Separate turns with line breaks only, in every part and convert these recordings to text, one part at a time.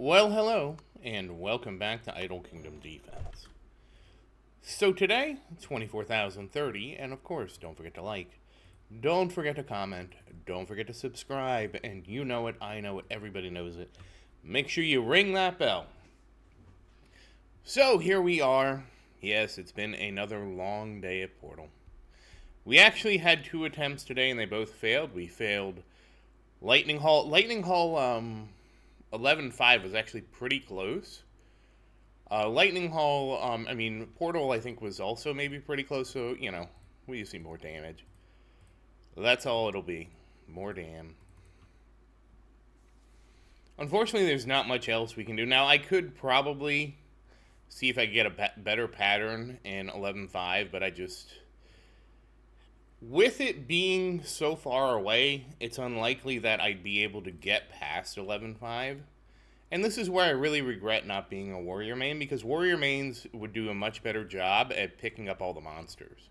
Well, hello, and welcome back to Idle Kingdom Defense. So today, 24,030, and of course, don't forget to like, don't forget to comment, don't forget to subscribe, and you know it, I know it, everybody knows it. Make sure you ring that bell. So here we are. Yes, it's been another long day at Portal. We actually had 2 attempts today, and they both failed. We failed Lightning Hall. 11-5 was actually pretty close. Lightning Hall, Portal, I think, was also maybe pretty close, so, we just need more damage. That's all it'll be. More damn. Unfortunately, there's not much else we can do. Now, I could probably see if I could get a better pattern in 11-5, but I just... With it being so far away, it's unlikely that I'd be able to get past 11-5. And this is where I really regret not being a warrior main, because warrior mains would do a much better job at picking up all the monsters.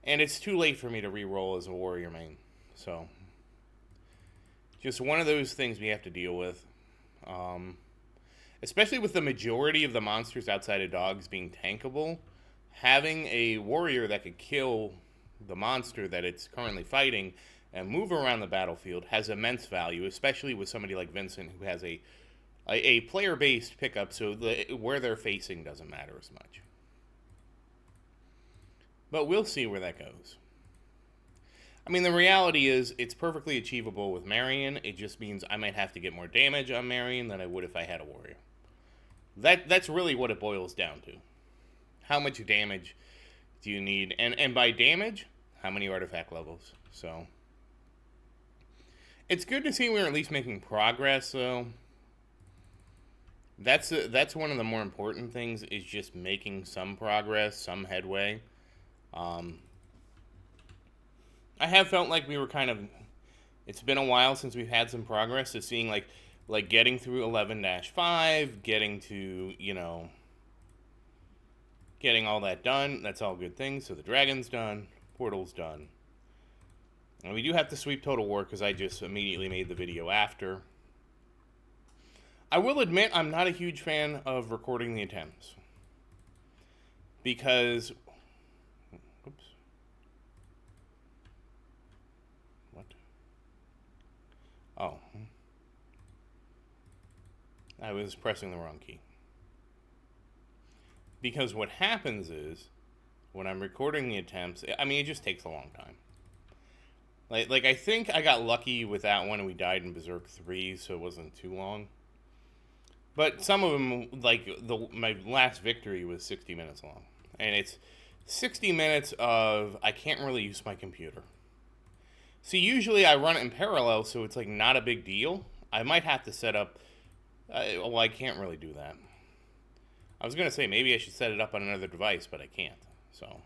And it's too late for me to re-roll as a warrior main. So, just one of those things we have to deal with. Especially with the majority of the monsters outside of dogs being tankable, having a warrior that could kill the monster that it's currently fighting and move around the battlefield has immense value, especially with somebody like Vincent who has a player-based pickup, so where they're facing doesn't matter as much. But we'll see where that goes. I mean, the reality is it's perfectly achievable with Marion. It just means I might have to get more damage on Marion than I would if I had a warrior. That's really what it boils down to. How much damage do you need? And by damage, how many artifact levels? So it's good to see we're at least making progress, though. That's one of the more important things, is just making some progress, some headway. I have felt like we were kind of... It's been a while since we've had some progress, so seeing like getting through 11-5, getting to, getting all that done. That's all good things. So the dragon's done, portal's done. And we do have to sweep Total War, because I just immediately made the video after. I will admit I'm not a huge fan of recording the attempts. Because... Oops. What? Oh. I was pressing the wrong key. Because what happens is, when I'm recording the attempts, it just takes a long time. Like I think I got lucky with that one and we died in Berserk 3, so it wasn't too long. But some of them, my last victory was 60 minutes long. And it's 60 minutes of, I can't really use my computer. See, usually I run it in parallel, so it's not a big deal. I might have to set up, I can't really do that. I was going to say maybe I should set it up on another device, but I can't. So,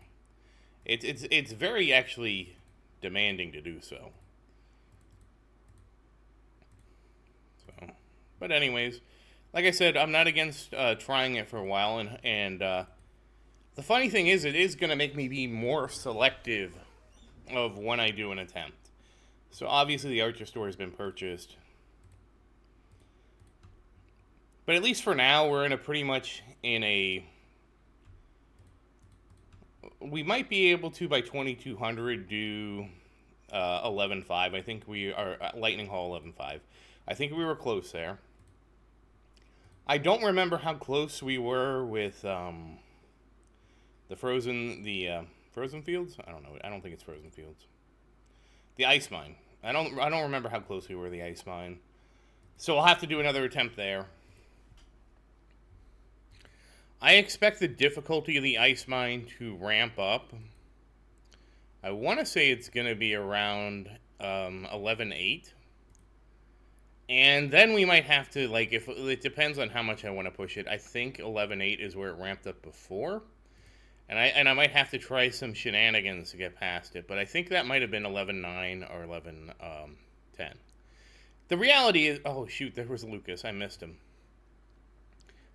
it's very actually demanding to do so. But anyways... Like I said, I'm not against trying it for a while, and the funny thing is, it is going to make me be more selective of when I do an attempt. So obviously the Archer store has been purchased. But at least for now, we're in a pretty much in a... We might be able to, by 2200, do 11-5. I think we are... Lightning Hall 11-5. I think we were close there. I don't remember how close we were with the frozen fields. I don't know. I don't think it's frozen fields. The ice mine. I don't remember how close we were to the ice mine. So I'll have to do another attempt there. I expect the difficulty of the ice mine to ramp up. I want to say it's going to be around 11-8. And then we might have to, if it depends on how much I want to push it. I think 11-8 is where it ramped up before. And I might have to try some shenanigans to get past it. But I think that might have been 11-9 or 11-10. The reality is... Oh, shoot, there was Lucas. I missed him.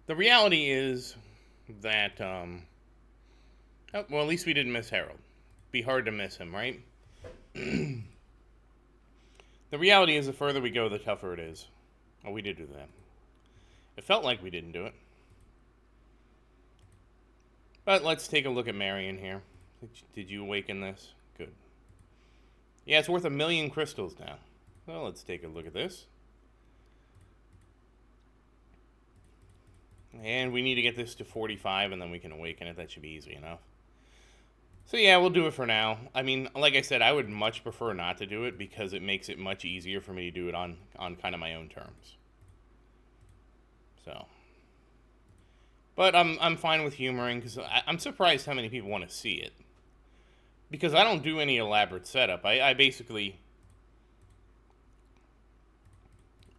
The reality is that... well, at least we didn't miss Harold. Be hard to miss him, right? The reality is, the further we go, the tougher it is. Oh, we did do that. It felt like we didn't do it. But let's take a look at Marion here. Did you awaken this? Good. Yeah, it's worth 1,000,000 crystals now. Well, let's take a look at this. And we need to get this to 45, and then we can awaken it. That should be easy enough. So yeah, we'll do it for now. I mean, like I said, I would much prefer not to do it because it makes it much easier for me to do it on kind of my own terms. So, but I'm fine with humoring because I'm surprised how many people want to see it. Because I don't do any elaborate setup. I basically,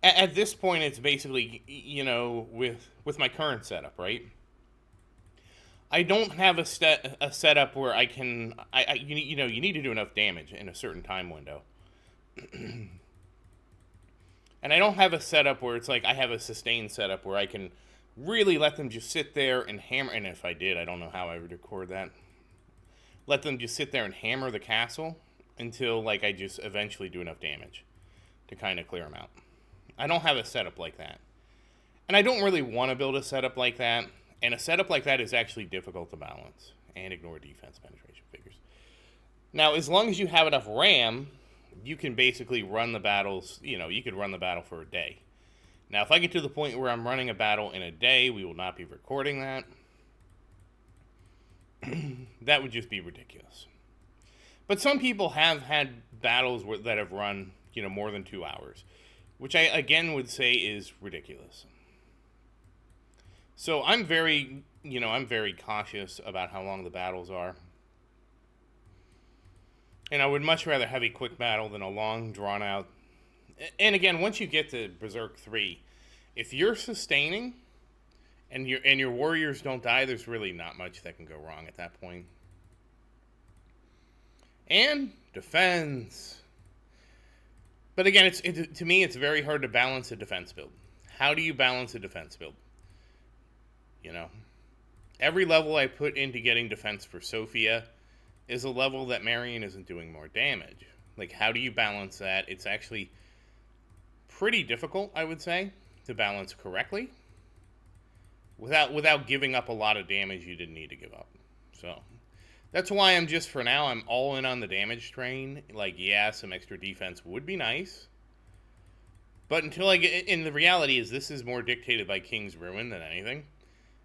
at this point, it's basically, you know, with my current setup, right? I don't have a setup where I can, you know, you need to do enough damage in a certain time window. And I don't have a setup where it's like I have a sustained setup where I can really let them just sit there and hammer. And if I did, I don't know how I would record that. Let them just sit there and hammer the castle until like I just eventually do enough damage to kind of clear them out. I don't have a setup like that. And I don't really want to build a setup like that. And a setup like that is actually difficult to balance. And ignore defense penetration figures. Now, as long as you have enough RAM, you can basically run the battles, you know, you could run the battle for a day. Now, if I get to the point where I'm running a battle in a day, we will not be recording that. That would just be ridiculous. But some people have had battles that have run, you know, more than 2 hours, which I, again, would say is ridiculous. So I'm very, you know, I'm very cautious about how long the battles are. And I would much rather have a quick battle than a long, drawn-out. And again, once you get to Berserk 3, if you're sustaining and your warriors don't die, there's really not much that can go wrong at that point. And defense. But again, to me, it's very hard to balance a defense build. How do you balance a defense build? You know, every level I put into getting defense for Sophia is a level that Marion isn't doing more damage. Like, how do you balance that? It's actually pretty difficult, I would say, to balance correctly without giving up a lot of damage you didn't need to give up. So that's why I'm just, for now, I'm all in on the damage train. Like, yeah, some extra defense would be nice. But until I get, and the reality is this is more dictated by King's Ruin than anything.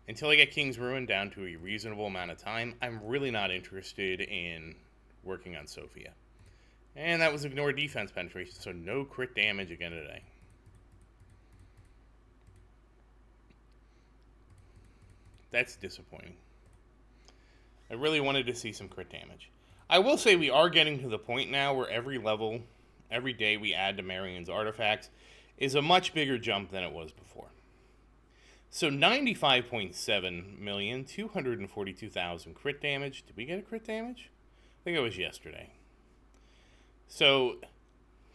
Until I get King's Ruin down to a reasonable amount of time, I'm really not interested in working on Sophia. And that was ignore defense penetration, so no crit damage again today. That's disappointing. I really wanted to see some crit damage. I will say we are getting to the point now where every level, every day we add to Marion's artifacts is a much bigger jump than it was before. So 95.7 million, 242,000 crit damage. Did we get a crit damage? I think it was yesterday. So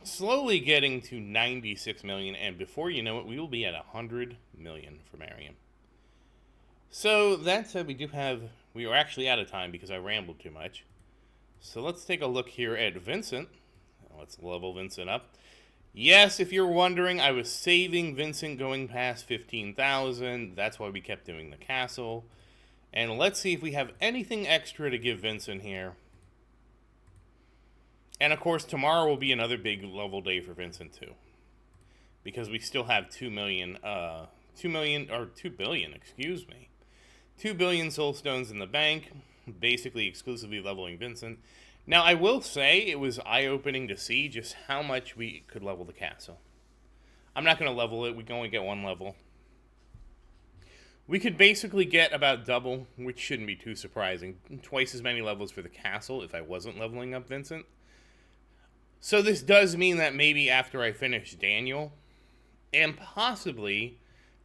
slowly getting to 96 million, and before you know it, we will be at 100 million for Marion. So that said, we are actually out of time because I rambled too much. So let's take a look here at Vincent. Let's level Vincent up. Yes, if you're wondering, I was saving Vincent going past 15,000. That's why we kept doing the castle. And let's see if we have anything extra to give Vincent here. And of course, tomorrow will be another big level day for Vincent too. Because we still have 2 billion, excuse me. 2 billion soul stones in the bank, basically exclusively leveling Vincent. Now, I will say it was eye-opening to see just how much we could level the castle. I'm not going to level it. We can only get one level. We could basically get about double, which shouldn't be too surprising. Twice as many levels for the castle if I wasn't leveling up Vincent. So this does mean that maybe after I finish Daniel, and possibly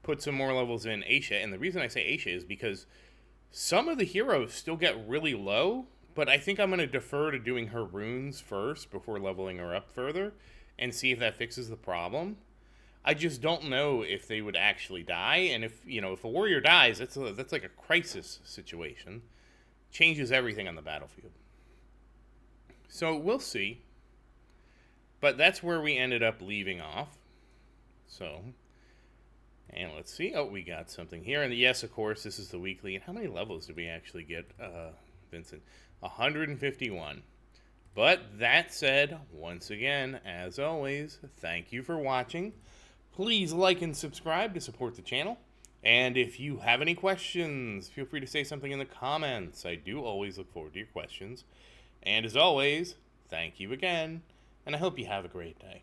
put some more levels in Aisha. And the reason I say Aisha is because some of the heroes still get really low, but I think I'm going to defer to doing her runes first before leveling her up further and see if that fixes the problem. I just don't know if they would actually die, and if a warrior dies, that's like a crisis situation. Changes everything on the battlefield. So we'll see. But that's where we ended up leaving off. So, And let's see. Oh, we got something here. And yes, of course, this is the weekly. And how many levels did we actually get, Vincent? 151. But that said, once again, as always, thank you for watching. Please like and subscribe to support the channel. And if you have any questions, feel free to say something in the comments. I do always look forward to your questions. And as always, thank you again, and I hope you have a great day.